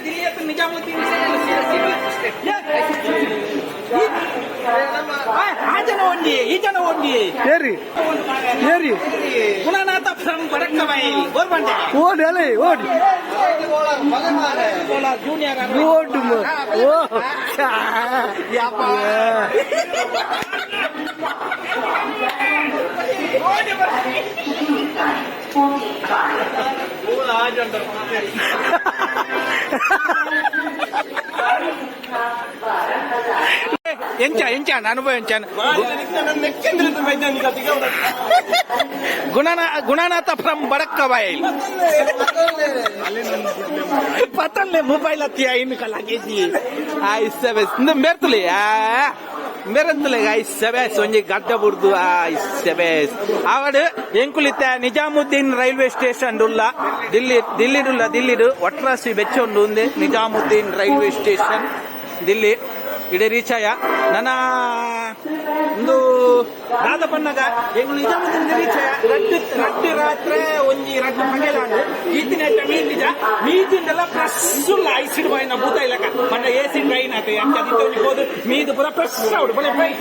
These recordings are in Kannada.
दिल्ली निजामुद्दीन ಆ ಜನ ಒಂಡಿ ಈ ಜನ ಒಂಡಿ ಏರಿ ಏರಿ ಗುಣನಾಥ ಫ್ರಮ್ ಬಡಕಬಾಯಿ ಗೋರ್ಬಂಡೆ ಓಡಿ ಅಲೆ ಓಡಿ ಜೂನಿಯರ್ ಓಡಿ ಓ ಯಪ್ಪ ಎಂಚಾನ್ ಅನುಭವ ಎಂಚಾನ್ ಗುಣನಾಥ ಫ್ರಮ್ ಬಡಕಬಾಯಿ ಪತಲ್ಲೆ ಮೊಬೈಲ್ ಹತ್ತಿ ಇನ್ನು ಕಲಾಕೇಸಿ ಮೇರ್ತಲೆ मेरतले गाइस सबेस ಒಂಜಿ ಗಡ್ಡ ಬುರ್ದು सबेस ಆವಡ್ ಎಂಕುಲಿತ ನಿಜಾಮುದ್ದೀನ್ ರೈಲ್ವೆ ಸ್ಟೇಷನ್ ಡುಲ್ಲ ದಿಲ್ಲಿ ಒಟ್ರಾಸಿ ಬೆಚ್ಚೊಂದು ಉಂದೆ ನಿಜಾಮುದ್ದೀನ್ ರೈಲ್ವೆ ಸ್ಟೇಷನ್ ದಿಲ್ಲಿ ಇಡೆ ರೀಚ್ ಆಯ ನನ್ನ ಒಂದು ದಾದ ಪನ್ನಗ ಎಂಗಳು ನಿಜಾಮುದ್ದೀನ್ ರೀಚ್ ಆಯ ರಡ್ಡು ರಾತ್ರಿ ಒಂಜಿ ರಡ್ಡು ಮನೆಲಾಂಡು ಈತಿನ ಮೀನಿಜ ಮೀತಿಂದೆಲ್ಲ ಫ್ರೆಶ್ ಐಸಿಡ್ ಬಾಯಿನ ಭೂತ ಇಲ್ಲಕ ಮಂಡ ಏಸಿ ಟ್ರೈನ್ ಆತ ಅಂಚ ಹೋದು ಮೀದು ಪೂರ ಫ್ರೆಶ್ ಆವಡು ಬಲೆ ಫ್ರೈ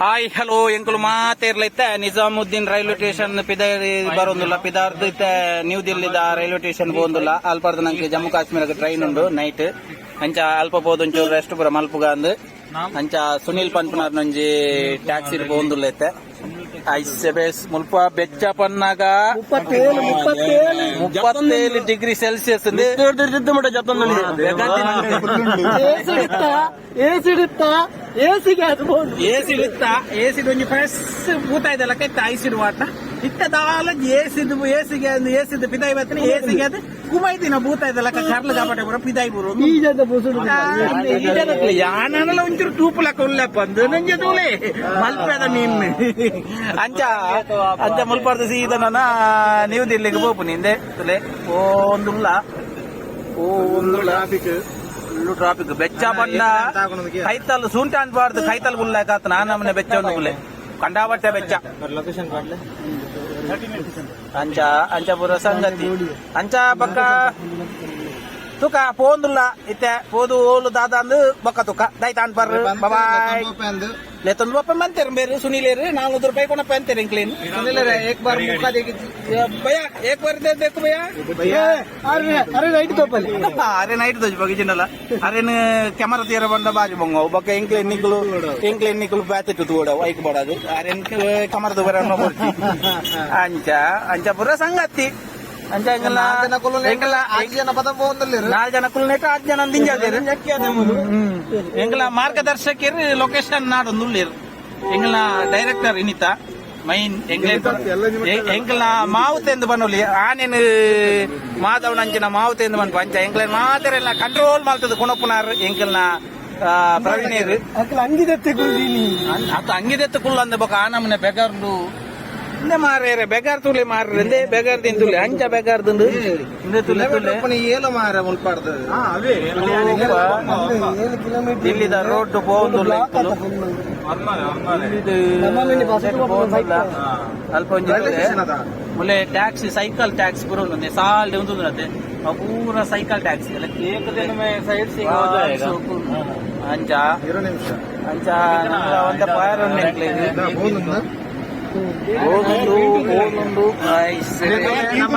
ಹಾಯ್ ಹಲೋ ಎಂಕುಲು ಮಾತೇರ್ಲೈತೆ ನಿಜಾಮುದ್ದೀನ್ ರೈಲ್ವೆ ಸ್ಟೇಷನ್ ಪಿದಾರಿ ಬರೋದಿಲ್ಲ ಪಿದಾರ್ದು ಇತ್ತೆ ನ್ಯೂ ದಿಲ್ಲಿದ ರೈಲ್ವೆ ಸ್ಟೇಷನ್ ಬೋಂದಿಲ್ಲ ಅಲ್ಪರ್ದು ನಂಗೆ ಜಮ್ಮು ಕಾಶ್ಮೀರಕ್ಕೆ ಟ್ರೈನ್ ಉಂಡು ನೈಟ್ ಅಂಚ ಅಲ್ಪ ಪೋದೊಂಚೂರು ರೆಸ್ಟ್ ಪುರ ಮಲ್ಪುಗ ಅಂದ್ ಅಂಚ ಸುನೀಲ್ ಪನ್ಪುನಾರ್ ನಂಜಿ ಟ್ಯಾಕ್ಸಿ ಬೋಂದಿಲ್ಲ ಐತೆ ಐಸೆಬೇಸ್ ಮುಲ್ಪ ಬೆಚ್ಚ ಪನ್ನಾಗ 37 ಡಿಗ್ರಿ ಸೆಲ್ಸಿಯಸ್ ಏಸಿಡ್ ಒಂಜಿ ಫ್ರೆಶ್ ಊಟ ಇದೆಲ್ಲ ಕೆತ್ತ ಐಸಿಡ್ ವಾಟ ಇತ್ತ ದಾಲ ಏಸಿದ ಪಿದಾಯಿ ಬತ್ತನೆ ಏಸಿಗೆ ಅದು ಕುಮೈತಿನ ಭೂತ ಇದೆಲ್ಲ ಕರ್ಲ ಕಾಪಾಟೆ ಪುರ ಪಿದಾಯಿ ಬರು ಯಾನಲ್ಲ ಒಂಚೂರು ಟೂಪು ಲಕ್ಕ ಉಳ್ಳಪ್ಪ ಅಂದು ನಂಜೆ ತೋಲೆ ಮಲ್ಪದ ಮೀನ್ ಅಂಚ ಮುಲ್ಪರ್ದು ಸೀದ ನನ್ನ ನ್ಯೂ ದಿಲ್ಲಿಗೆ ಹೋಪು ನಿಂದೆ ತುಲೆ ಒಂದುಲ್ಲ ಟ್ರಾಫಿಕ್ ಬೆಚ್ಚ ಬಣ್ಣ ಕೈತಲ್ ಸುಂಟ ಅನ್ಬಾರ್ದು ಕೈತಲ್ ಗುಲ್ಲಾಕ ನಾನಮ್ಮನೆ ಬೆಚ್ಚ ಒಂದು ಕಂಡಾಬಟ್ಟೆ ಬೆಚ್ಚ ಅಂಚ ಪುರ ಸಂಗತಿ ಅಂಚ ಬಕ್ಕ ತುಕ ಪೋಂದುಲ್ಲ ಇತ್ತೆ ಪೋದು ಓಲು ದಾದ ಅಂದು ಬೊಕ್ಕ ತುಕ ದೈತಾನ್ ಪರ್ ಬಾಯ್ लेतन बापा मानते हैं मेरे सुनीले रे 400 रुपए को ना पहनते हैं क्लीन सुनीले रे एक बार मौका देगी भैया एक बार दे देखो भैया अरे नाइट तो पहले अरे नाइट तो बगी जिनला अरे ने कैमरा तेरा बंदा बाज बंगो बके इंक्लेन निकलो बैते तो तोड़ा एक बड़ा दे अरे कैमरा तो बरा नो बोलती अंचा पूरा संगति अंचा इंगला आज जन पता बोंदल्ले 4 जन कुलनेट 8 जन अंदिंजादेर ಎಂಗಳ ಮಾರ್ಗದರ್ಶಕರು ಲೊಕೇಶನ್ ನಾಡು ನುಳ್ಳಿರು ಎಂಗಳ ಡೈರೆಕ್ಟರ್ ಇನಿತ ಮೈನ್ ಎಂಗಳ ಮಾವುತೆಂದು ಬನ್ನೋಲಿ ಆನೇನು ಮಾಧವನ ಅಂಚಿನ ಮಾವುತೆಂದು ಬನ್ ಪಂಚ ಎಂಗಳ ಮಾತೆರೆಲ್ಲ ಕಂಟ್ರೋಲ್ ಮಾಡ್ತದ ಕುಣಪುನಾರ್ ಎಂಕಲ್ನ ಪ್ರವೀಣರು ಅಂಗಿದೆತ್ತೆ ಕುಳ್ಳು ಅಂದ ಬೊಕ ಆನಮನೆ ಬೆಗರ್ಲು ಇಂದೆ ಮಾರೇರೆ ಬೆಗಾರ್ ತುಲೆ ಮಾರ್ರೆ ಬೆಗಾರ್ ತಿಂತುಲೆ ಅಂಚ ಬೆಗಾರ್ ತಿಂದು ಇಂದೆ ತುಲೆ ಏಳು ಮಾರ ಮುಲ್ಪಾಡ್ದು ಇಲ್ಲಿದ ರೋಡ್ ಬೋಂದುಲ್ಲ ಅಲ್ಪ ಮುಲೆ ಟ್ಯಾಕ್ಸಿ ಸೈಕಲ್ ಟ್ಯಾಕ್ಸಿ ಪೂರ ಉಂಟು ಸಾಲ್ ಉಂಟು ಪೂರ ಸೈಕಲ್ ಟ್ಯಾಕ್ಸಿ ಅಂಚ ಒಂದ ಪಾಯರ್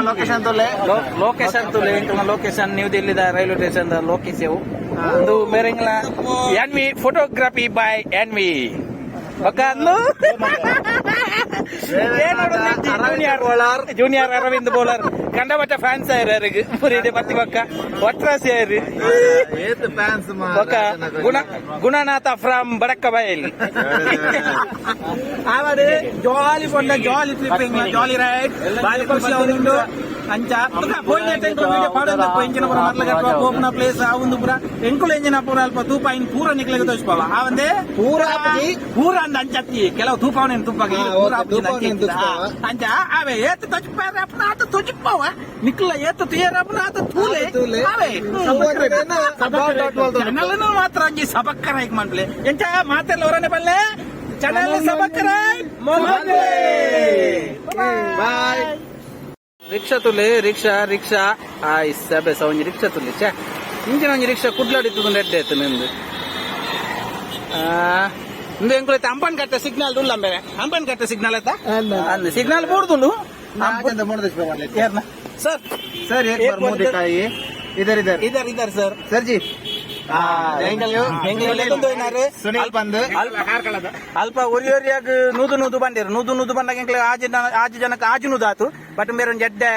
ಲೊಕೇಶನ್ ತುಲೆ location new Delhi railway station location ಒಂದು ಮೇರೆಂಗ್ಲ ಎನ್ವಿ ಫೋಟೋಗ್ರಫಿ ಬೈ ಎನ್ವಿ ಜೂನಿಯರ್ ಅರವಿಂದ್ ಬೋಲರ್ ಕಂಡಪಟ್ಟ ಫ್ಯಾನ್ಸ್ ಆಯ್ರಿಗೆ ಪುರಿದೆ ಪತ್ತಿ ಪಕ್ಕ ಒಟ್ರಾಸಿ ಆಯ್ರಿ ಗುಣನಾಥ ಫ್ರಮ್ ಬಡಕಬಾಯಿ ಆವಡೆ ಜಾಲಿ ಪೊಂಡ ಜಾಲಿ ಕ್ಲಿಪ್ಪಿಂಗ್ ಜಾಲಿ ರೈಡ್ ಬಾಲಿ ಖುಷಿ ಅವನುಂಡು ಅಂಚ ಪೋಯಿನ ವಿಡಿಯೋ ಪಾಡೋದು ಎಂಜಿನ ಪುರ ಮರ್ಲ ಕಟ್ಟುವ ಪೋಪನ ಪ್ಲೇಸ್ ಆವೊಂದು ಪುರ ಎಂಕುಲು ಎಂಜಿನ ಪುರ ಅಲ್ಪ ತೂಪಾಯಿನ ಪೂರ ನಿಕ್ಲೆಗೆ ತೋರಿಸ್ಪಾವ ಆವಂದೆ ಪೂರ ಅಂದ ಅಂಚತ್ತಿ ಕೆಲವು ತೂಪಾವನೇನು ತುಪ್ಪಗೆ ಅಂಚ ಅವೇ ಏತ್ ತಚ್ಪಾರ ಅಪ್ಪನ ಆತ ತುಜಿಪ್ಪಾವ ನಿಕ್ಲ ಏತ್ ತುಯರ ಅಪ್ಪನ ಆತ ತೂಲೆ ಅವೇ ಚಾನಲ್ ಮಾತ್ರ ಅಂಜಿ ಸಬಕ್ಕರೈಕ್ ಮಾಡ್ಲೆ ಎಂಚ ಮಾತೆಲ್ಲ ಹೊರನೆ ಬಲ್ಲೆ ಚಾನಲ್ ಸಬಕ್ಕರೈಕ್ ಬಾಯ್. ರಿಕ್ಷಾ ತುಲೆ ರಿಕ್ಷಾ ಸಬೆ ಒಂಜಿ ರಿಕ್ಷಾ ತುಲೆ ಛೆ ಇಂಚಿನ ಒಂಜಿ ರಿಕ್ಷಾ ಕುಡ್ಲಾಡಿತ್ತು ಎಡ್ಡೆ ಆಯ್ತು ನಿಂದು ಇಂದು ಎಂಕುಲೈತೆ ಅಂಪನ್ ಕಟ್ಟ ಸಿಗ್ನಲ್ ದುಲ್ಲಂಬೆ ಅಂಪನ್ ಕಟ್ಟ ಸಿಗ್ನಲ್ ಆಯ್ತಾ ಅಂದ್ ಸಿಗ್ನಲ್ ಬೋರ್ದುಂಡು ಯಾರ್ನ ಸರ್ सर एक बार मुंह दिखाइए इधर इधर ಇದರ್ ಇದರ್ ಸರ್ सर जी ಸುನಿಲ್ पंद ಅಲ್ಪ ಒರಿಯಾಗ ನೂದು ಬಂದಿರು ನೂದು ಬಂದಾಗ ಎಂಕ್ಲೆ ಆಜು ಜನಕ್ಕೆ ಆಜು ನೂದು ಆತು ಬಟ್ ಮೇರೆ ಒಂದು ಎಡ್ಡೆ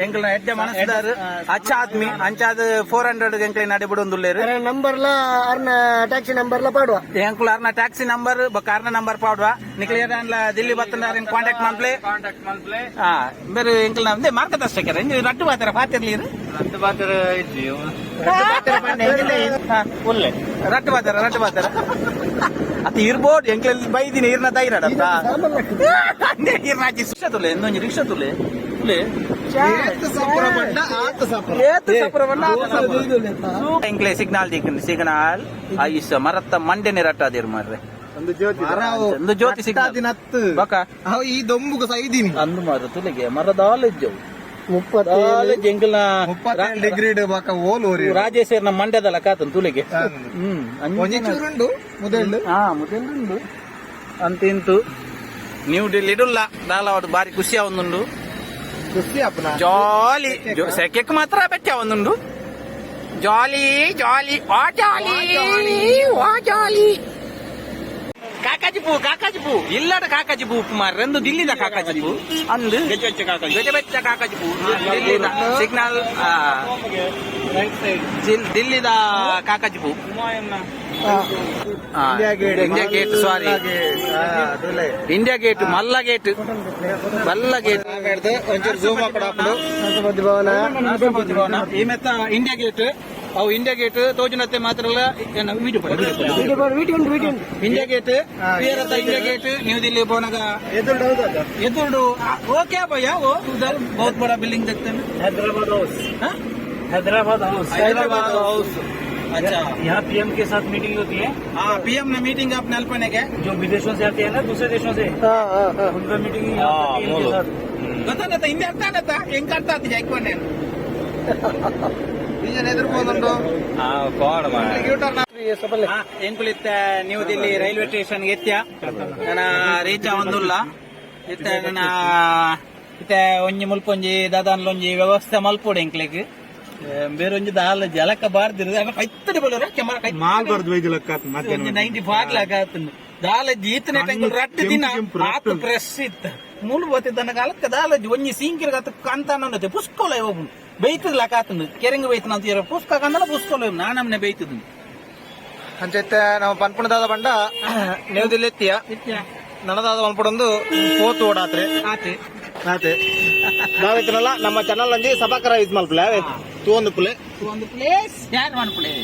ಎಂಕ್ಲ ಎಡ್ಡೆ ಮನಸ್ದಾರು ಅಚ್ಚ ಆದ್ಮಿ ಅಂಚಾದ 400 ಎಂಕ್ಲೆ ನಡೆ ಬಿಡೊಂದುಲ್ಲೇರು ನಂಬರ್ಲ ಅರ್ನ ಟ್ಯಾಕ್ಸಿ ನಂಬರ್ಲ ಪಾಡುವ ಎಂಕ್ಲ ಅರ್ನ ಟ್ಯಾಕ್ಸಿ ನಂಬರ್ ಕಾರ್ನ ನಂಬರ್ ಪಾಡುವ ನಿಕ್ಲಿಯರ್ ಅನ್ಲ ದಿಲ್ಲಿ ಬತ್ತಂದಾರ ಕಾಂಟ್ಯಾಕ್ಟ್ ಮನ್ಪ್ಲೆ ಹಾ ಬೇರೆ ಎಂಕ್ಲ ನಮ್ದೆ ಮಾರ್ಕದ ಅಷ್ಟಕ್ಕೆ ರಟ್ಟು ಬಾತರ ಪಾತಿರ್ಲಿರು ರಟ್ಟು ಬಾತಾರ ಅತ್ತ ಇರ್ಬೋದು ಎಂಕ್ಲಲ್ಲಿ ಬೈದಿನಿ ಇರ್ನ ತೈರಾಡ ಇರ್ನಾಚಿ ರಿಕ್ಷಾ ತುಲೆ ಇನ್ನೊಂದು ರಿಕ್ಷಾ ತುಲೆ ಎಂಕ್ಲೆ ಸಿಗ್ನಲ್ ದಿಕ್ಕಂದು ಸಿಗ್ನಲ್ ಆಯುಷ ಮರತ್ತ ಮಂಡೆನೆ ರಟ್ಟಾದಿರ್ ಮಾರ್ರೆ ಒಂದು ಜ್ಯೋತಿ ಸಿಗ್ನಲ್ ಬಕ ಈ ದೊಂಬುಗ ಸೈದಿನಿ ಅಂದು ಮಾರ ತುಲೆಗೆ ಮರದಾಲೆಜ್ಜವು 30 ಎಂಕ್ಲ 37 ಡಿಗ್ರಿ ಬಾಕ ಓಲ್ ಓರಿ ರಾಜೇಶ್ವರನ ಮಂಡ್ಯದಲ್ಲ ಕಾತನ್ ತುಲೆಗೆ ಒಂಚೂರುಂಡು ಮುದೆಳ್ಳು ಮುದೆಳ್ಳುಂಡು ಅಂತಿಂತು ನ್ಯೂ ಡೆಲ್ಲಿ ಇಡುಲ್ಲ ದಾಲವಾಡು ಬಾರಿ ಖುಷಿ ಅವನುಂಡು ಖುಷಿ ಅಪ್ಪನ ಜಾಲಿ ಸೆಕೆಕ್ ಮಾತ್ರ ಬೆಚ್ಚ ಅವನುಂಡು ಜಾಲಿ ಕಾಕಾಜಿ ಪೂ ಇಲ್ಲದ ಕಾಕಾಜಿ ಪೂ ಮಾರ್ರೆಂದು ದಿಲ್ಲಿದ ಕಾಕಾಜಿ ಪೂ ಅಂದು ಬೆಚ್ಚ ಕಾಕಾಜಿ ಪೂ ದಿಲ್ಲಿದ ಸಿಗ್ನಲ್ ದಿಲ್ಲಿದ ಕಾಕಾಜಿ ಪೂ India Gate sorry India Gate ಮಲ್ಲ ಗೇಟ್ ಒಂಚೂರು ಝೂಮ್ ಹಾಕೊಂಡು ಭವನ ಈ ಮೆತ್ತ ಇಂಡಿಯಾ ಗೇಟ್ ಅವು ಇಂಡಿಯಾ ಗೇಟ್ ತೋಜನತ್ತೆ ಮಾತ್ರ ಅಲ್ಲ India Gate India Gate new Delhi ಬೋನಾಗ ಎದುರು ओके भैया वो उधर बहुत बड़ा बिल्डिंग देखते हैं हैदराबाद हाउस अच्छा यहाँ पीएम के साथ मीटिंग होती है हाँ पीएम ने मीटिंग अपने अल्पने के जो विदेशों से आते हैं ना दूसरे देशों से उनका मीटिंग के साथ ಗೊತ್ತಾಗತ್ತ ಹಿಂದೆ ಅರ್ಥ ಹೆಂಗ್ ಅರ್ಥ ಆಗ್ತಿದೆ ಐಕೊಂಡೆ ಎದುರ್ಬೋದುಂಡು ಎಂಕುಲಿತ್ತ ನ್ಯೂ ದಿಲ್ಲಿ ರೈಲ್ವೆ ಸ್ಟೇಷನ್ ಎತ್ಯ ನನ್ನ ರೀಚ್ ಒಂದುಲ್ಲ ಇತ್ತ ನನ್ನ ಇತ್ತ ಒಂಜಿ ಮುಲ್ಪೊಂಜಿ ದಾದಾನ್ಲೊಂಜಿ ವ್ಯವಸ್ಥೆ ಮಲ್ಪೋಡು ಎಂಕ್ಲಿಗ್ ಬೇರೆ ಒಂಜಿ ದಾಲ ಜಲಕ ಬಾರ್ದಿರು ಕೈತಡಿ ಬಲರ ಕೆಮರ ಕೈ ಮಾಲ್ಬಾರ್ದು ವೈದ್ಯಲಕ್ಕ 90 ಫಾಗ್ಲಾಗ ಆತಂದು ದಾಲಜ್ಜಿ ಈತನ ಟಂಗಲ್ ರಟ್ಟು ದಿನ ಆತು ಪ್ರೆಸ್ ಇತ್ತ ಮೂಲ ಬತ್ತಿದ್ದನ ಕಾಲಕ್ಕೆ ದಾಲಜ್ಜಿ ಒಂಜಿ ಸೀಂಕಿರ್ಗ ಆತ ಕಾಂತಾನತೆ ಪುಷ್ಕೋಲ ಹೋಗು ಬೈತದ್ಲಾಕ ಆತಂದು ಕೆರೆಂಗ ಬೈತನ ಅಂತ ಪುಷ್ಕ ಕಂದಲ ಪುಷ್ಕೋಲ ನಾನಮ್ನೆ ಬೈತದ ಅಂಚೈತೆ ನಾವು ಪನ್ಪುಣದಾದ ಬಂಡ ನ್ಯೂ ದಿಲ್ಲಿ ಎತ್ತಿಯ ನನದಾದ ಮಲ್ಪಡೊಂದು ಪೋತು ಓಡಾತ್ರೆ ಆತೆ ಆತೆ ನಾವೈತನಲ್ಲ ನಮ್ಮ ಚಾನಲ್ ಅಂಜಿ ಸಭಾಕರ ಯೂಸ್ ಮಲ್ಪಲೆ ತೂ ಒಂದು ಒಂದು ಪ್ಲೇಸ್ ಯಾರು ಮಾಡ್ಕೊಳ್ಳಿ